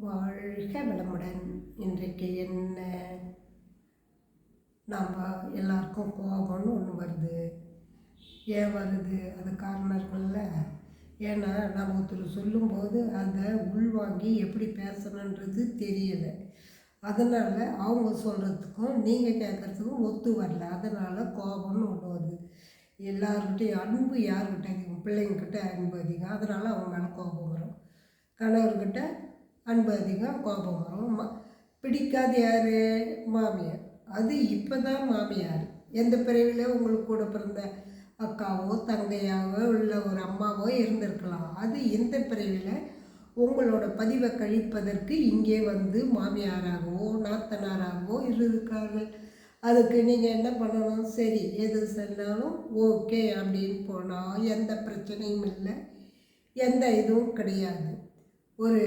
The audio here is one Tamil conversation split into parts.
வாழ்க வளமுடன். இன்றைக்கு என்ன நாம் எல்லாருக்கும் கோபம்னு ஒன்று வருது. ஏன் வருது? அது காரணம் இருக்குல்ல. ஏன்னா நம்ம ஒருத்தர் சொல்லும்போது அதை உள்வாங்கி எப்படி பேசணுன்றது தெரியலை. அதனால் அவங்க சொல்கிறதுக்கும் நீங்கள் கேட்குறதுக்கும் ஒத்து வரல. அதனால் கோபம்னு ஒன்று வருது. எல்லாருக்கிட்டையும் அன்பு யாருக்கிட்ட அதிகம்? பிள்ளைங்கக்கிட்ட அன்பு அதிகம். அதனால் அவங்க மேலே கோபம் வரும். கணவர்கிட்ட அன்பு அதிகம், கோபம் வரும். பிடிக்காது யார்? மாமியார். அது இப்போ தான் மாமியார். எந்த பிறவியில் உங்களுக்கு கூட பிறந்த அக்காவோ தங்கையாவோ இல்லை ஒரு அம்மாவோ இருந்திருக்கலாம். அது இந்த பிறவியில் உங்களோட பதிவை கழிப்பதற்கு இங்கே வந்து மாமியாராகவோ நாத்தனாராகவோ இருக்கார்கள். அதுக்கு நீங்கள் என்ன பண்ணணும்? சரி, எது சொன்னாலும் ஓகே அப்படின்னு போனால் எந்த பிரச்சனையும் இல்லை, எந்த இதுவும் கிடையாது. ஒரு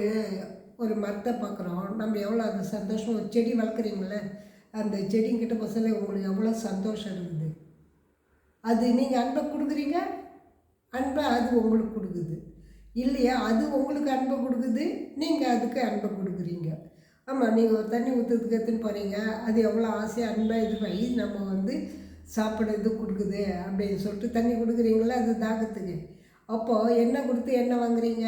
ஒரு மரத்தை பார்க்குறோம், நம்ம எவ்வளோ அந்த சந்தோஷம். ஒரு செடி வளர்க்குறீங்கள, அந்த செடிங்கிட்ட பசங்க உங்களுக்கு எவ்வளோ சந்தோஷம் இருக்குது. அது நீங்கள் அன்பை கொடுக்குறீங்க, அன்பை அது உங்களுக்கு கொடுக்குது இல்லையா? அது உங்களுக்கு அன்பை கொடுக்குது, நீங்கள் அதுக்கு அன்பை கொடுக்குறீங்க. ஆமாம், நீங்கள் ஒரு தண்ணி ஊற்றுறதுக்கு எடுத்துன்னு போகிறீங்க, அது எவ்வளோ ஆசையாக அன்பாக இது பண்ணி நம்ம வந்து சாப்பிட இது கொடுக்குது அப்படின்னு சொல்லிட்டு தண்ணி கொடுக்குறீங்களா அது தாகத்துக்கு. அப்போது என்ன கொடுத்து என்ன வாங்குறீங்க?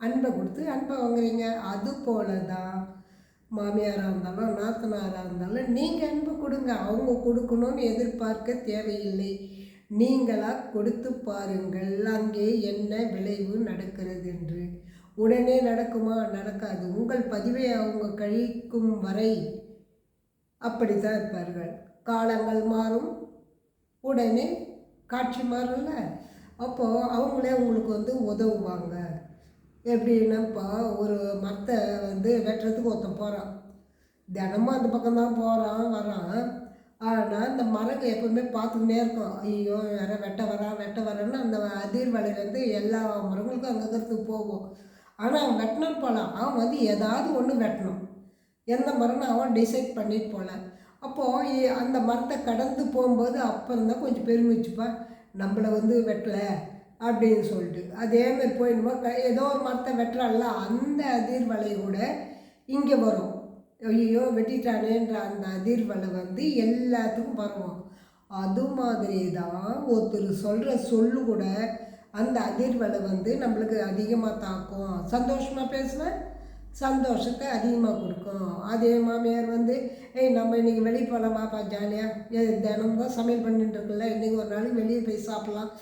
அன்பை கொடுத்து அன்பை வாங்குறீங்க. அது போல தான் மாமியாராக இருந்தாலும் நாத்தனாராக இருந்தாலும் நீங்கள் அன்பு கொடுங்க. அவங்க கொடுக்கணும்னு எதிர்பார்க்க தேவையில்லை. நீங்களாக கொடுத்து பாருங்கள், அங்கே என்ன விளைவு நடக்கிறது என்று. உடனே நடக்குமா? நடக்காது. உங்கள் பதிவை அவங்க கழிக்கும் வரை அப்படி தான் இருப்பார்கள். காலங்கள் மாறும், உடனே காட்சி மாறும்ல. அப்போது அவங்களே உங்களுக்கு வந்து உதவுவாங்க. எப்படின்னாப்பா, ஒரு மரத்தை வந்து வெட்டுறதுக்கு ஒருத்தன் போகிறான். தினமும் அந்த பக்கம்தான் போகிறான் வரான். ஆனால் அந்த மரங்க எப்போவுமே பார்த்துக்கிட்டே இருக்கும். ஐயோ வேற வெட்ட வரேன்னு அந்த அதிர்வலையிலேருந்து எல்லா மரங்களுக்கும் அங்கே இருக்கிறதுக்கு போகும். ஆனால் அவன் வெட்டினான்னு போகலாம், அவன் வந்து ஏதாவது ஒன்று வெட்டணும். எந்த மரம்னு அவன் டிசைட் பண்ணிட்டு போகல. அப்போது அந்த மரத்தை கடந்து போகும்போது அப்புறம் தான் கொஞ்சம் பெருமிச்சுப்பா, நம்மளை வந்து வெட்டலை அப்படின்னு சொல்லிட்டு. அதேமாதிரி போயிடுமா, ஏதோ ஒரு மரத்தை வெட்டுறான்ல, அந்த அதிர்வலை கூட இங்கே வரும். ஐயோ வெட்டிட்டானேன்ற அந்த அதிர்வலை வந்து எல்லாத்துக்கும் பரவும். அது மாதிரி தான் ஒருத்தர் சொல்கிற சொல்லு கூட அந்த அதிர்வலை வந்து நம்மளுக்கு அதிகமாக தாக்கும். சந்தோஷமாக பேசுவேன், சந்தோஷத்தை அதிகமாக கொடுக்கும். அதே மாமியார் வந்து நம்ம இன்றைக்கி வெளியே போகலாம் வாப்பா ஜாலியாக, தினம் தான் சமையல் பண்ணிட்டு இருக்குல்ல, இன்றைக்கி ஒரு நாளைக்கு வெளியே போய் சாப்பிட்லாம்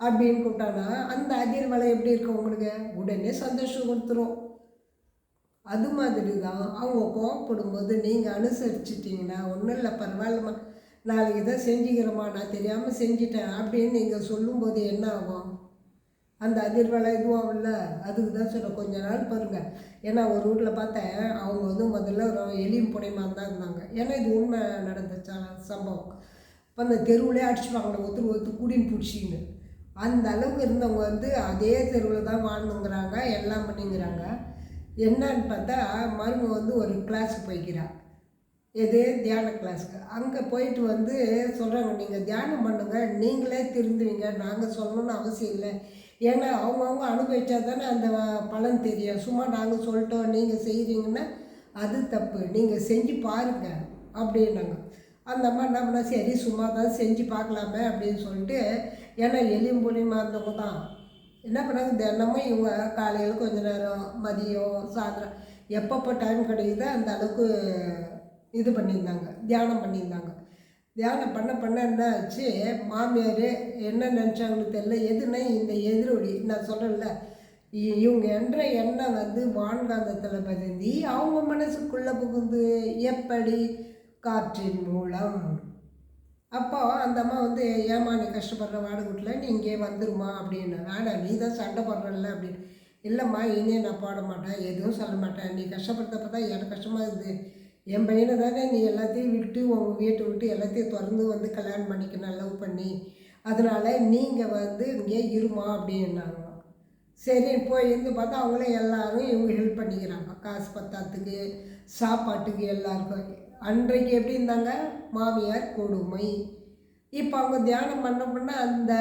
அப்படின்னு கூப்பிட்டானா அந்த அதிர்வலை எப்படி இருக்கும் உங்களுக்கு? உடனே சந்தோஷம் கொடுத்துரும். அது மாதிரி தான் அவங்க கோவப்படும்போது நீங்கள் அனுசரிச்சிட்டிங்கன்னா, ஒன்றும் இல்லை பரவாயில்லம்மா, நாளைக்கு தான் செஞ்சுக்கிறோம்மா, நான் தெரியாமல் செஞ்சிட்டேன் அப்படின்னு நீங்கள் சொல்லும்போது என்ன ஆகும்? அந்த அதிர்வலை இதுவும் இல்லை. அதுக்கு தான் சொல்ல கொஞ்ச நாள் பாருங்கள். ஏன்னா ஒரு வீட்டில் பார்த்தேன், அவங்க வந்து முதல்ல ஒரு எலியும் புனையமாக தான் இருந்தாங்க. ஏன்னா இது உண்மை நடந்த சம்பவம். இப்போ அந்த தெருவிலே அடிச்சுப்பாங்க, ஒருத்தர் கூடின்னு பிடிச்சின்னு. அந்த அளவுக்கு இருந்தவங்க வந்து அதே தெருவில் தான் வாழ்ந்துங்கிறாங்க, எல்லாம் பண்ணிங்கிறாங்க. என்னன்னு பார்த்தா மருமக வந்து ஒரு கிளாஸுக்கு போய்க்கிறாள். எது? தியான கிளாஸுக்கு. அங்கே போயிட்டு வந்து சொல்கிறாங்க, நீங்கள் தியானம் பண்ணுங்கள், நீங்களே திருந்துவீங்க, நாங்கள் சொல்லணும்னு அவசியம் இல்லை. ஏன்னா அவங்கவுங்க அனுபவிச்சா தானே அந்த பலன் தெரியும். சும்மா நாங்கள் சொல்லிட்டோம் நீங்கள் செய்கிறீங்கன்னா அது தப்பு, நீங்கள் செஞ்சு பாருங்கள் அப்படின்னாங்க. அந்த அம்மா என்ன பண்ணால், சரி சும்மா தான் செஞ்சு பார்க்கலாமே அப்படின்னு சொல்லிட்டு, ஏன்னா எலியும் புலியுமா இருந்தவங்க தான் என்ன பண்ணாங்க, தினமும் இவங்க காலையில் கொஞ்ச நேரம், மதியம், சாயந்தரம் எப்பப்போ டைம் கிடைக்குதோ அந்த அளவுக்கு இது பண்ணியிருந்தாங்க, தியானம் பண்ணியிருந்தாங்க. தியானம் பண்ண என்ன ஆச்சு, மாமியார் என்ன நினச்சாங்கன்னு தெரியல. எதுனா இந்த எதிரொலி நான் சொல்கிறேன்ல, இவங்க என்ற எண்ணெய் வந்து வான்காந்தத்தில் பதிந்தி அவங்க மனசுக்குள்ளே புகுந்து. எப்படி? காற்றின் மூலம். அப்போ அந்த அம்மா வந்து, ஏமா நீ கஷ்டப்படுற வாடகைட்டில் நீ இங்கே வந்துருமா அப்படின்னு. வேணாம், நீ தான் சண்டை போடுறல அப்படின்னு. இல்லைம்மா, இனியே நான் போட மாட்டேன், எதுவும் சொல்ல மாட்டேன், நீ கஷ்டப்படுறப்ப தான் எனக்கு கஷ்டமாக இருக்குது. என் பையனை தானே நீ எல்லாத்தையும் விட்டு உங்கள் வீட்டை விட்டு எல்லாத்தையும் திறந்து வந்து கல்யாணம் பண்ணிக்கணும் லவ் பண்ணி, அதனால் நீங்கள் வந்து இங்கே இருமா அப்படின்னாங்க. சரி போய் இருந்து பார்த்தா அவங்களே எல்லோரும் இவங்க ஹெல்ப் பண்ணிக்கிறாங்க, காசு பத்தாத்துக்கு, சாப்பாட்டுக்கு, எல்லாருக்கும். அன்றைக்கு எப்படி இருந்தாங்க? மாமியார் கொடுமை. இப்போ அவங்க தியானம் பண்ண அந்த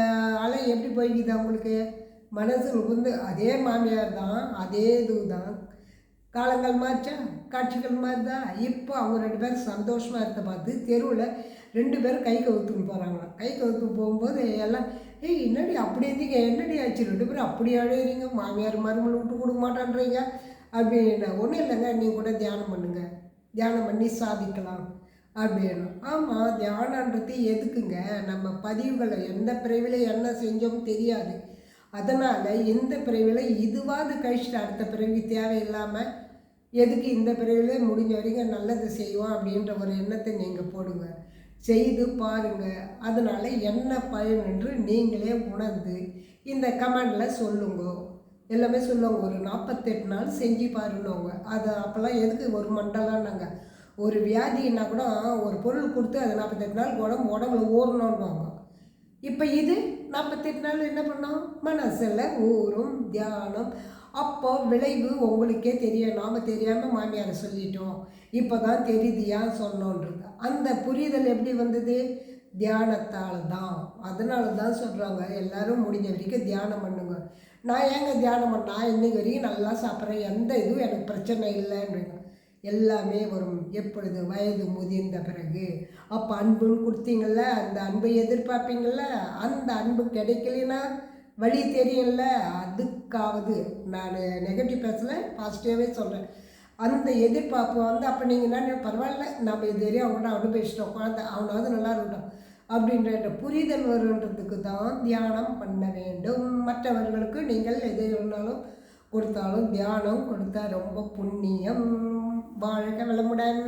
அலை எப்படி போய்க்குது அவங்களுக்கு? மனசு வந்து அதே மாமியார் தான், அதே இது தான். காலங்கள் மாற்றா, காட்சிகள் மாறுதா. இப்போ அவங்க 2 பேரும் சந்தோஷமாக இருக்க பார்த்து தெருவில் 2 பேரும் கை கவுத்துன்னு போகிறாங்களாம். கை கவுத்து போகும்போது எல்லாம், ஏய் என்னடி அப்படி இருந்தீங்க, என்னடி ஆச்சு 2 பேரும் அப்படி அழுகிறீங்க, மாமியார் மருமகளை விட்டு கொடுக்க மாட்டான்றீங்க அப்படின்னா. ஒன்றும் இல்லைங்க, நீங்கள் கூட தியானம் பண்ணுங்க, தியானம் பண்ணி சாதிக்கலாம் அப்படின்னு. ஆமாம், தியானன்றது எதுக்குங்க? நம்ம பதிவுகளை எந்த பிறவில என்ன செஞ்சோம் தெரியாது. அதனால் இந்த பிறவியில் இதுவாது கழிச்சிட்டு அடுத்த பிறவி தேவையில்லாமல் எதுக்கு இந்த பிறவிலே முடிஞ்ச வரைக்கும் நல்லது செய்வோம் அப்படின்ற ஒரு எண்ணத்தை நீங்கள் போடுங்க, செய்து பாருங்கள். அதனால் என்ன பயன் என்று நீங்களே உணர்ந்து இந்த கமெண்டில் சொல்லுங்க. எல்லாமே சொல்லுவாங்க, ஒரு 48 நாள் செஞ்சு பாருன்னவங்க. அது அப்போல்லாம் எதுக்கு ஒரு மண்டலம்னாங்க. ஒரு வியாதின்னா கூட ஒரு பொருள் கொடுத்து அது 48 நாள் உடம்புல ஊறணுன்னுவாங்க. இப்போ இது 48 நாள் என்ன பண்ணோம், மனசில் ஊறும் தியானம். அப்போ விளைவு உங்களுக்கே தெரியும். நாம் தெரியாமல் மாமியாரை சொல்லிட்டோம், இப்போ தான் தெரியுது ஏன் சொன்னோன்றது. அந்த புரிதல் எப்படி வந்தது? தியானத்தால் தான். அதனால தான் சொல்கிறாங்க எல்லோரும் முடிஞ்ச வரைக்கும் தியானம் பண்ணுங்க. நான் ஏங்க தியானம் பண்ணால் இன்றைக்கு வரைக்கும் நல்லா சாப்பிட்றேன், எந்த இதுவும் எனக்கு பிரச்சனை இல்லைன்றீங்க. எல்லாமே வரும் எப்பொழுது? வயது முதிர்ந்த பிறகு. அப்போ அன்புன்னு கொடுத்தீங்கள்ல, அந்த அன்பை எதிர்பார்ப்பீங்கள்ல, அந்த அன்பு கிடைக்கலனா வழி தெரியும்ல. அதுக்காவது நான் நெகட்டிவ் பேசல, பாசிட்டிவாகவே சொல்கிறேன். அந்த எதிர்பார்ப்பு அப்போ நீங்கள் என்ன, பரவாயில்ல நம்ம இது வரையும் அவங்கள்ட்ட அனுபவிச்சிட்டோம், குழந்தை அவனாவது நல்லா இருக்கட்டும் அப்படின்ற புரிதல் வருன்றதுக்கு தான் தியானம் பண்ண வேண்டும். மற்றவர்களுக்கு நீங்கள் எது வேணாலும் கொடுத்தாலும் தியானம் கொடுத்தா ரொம்ப புண்ணியம். வாழ்க வளமுடன்.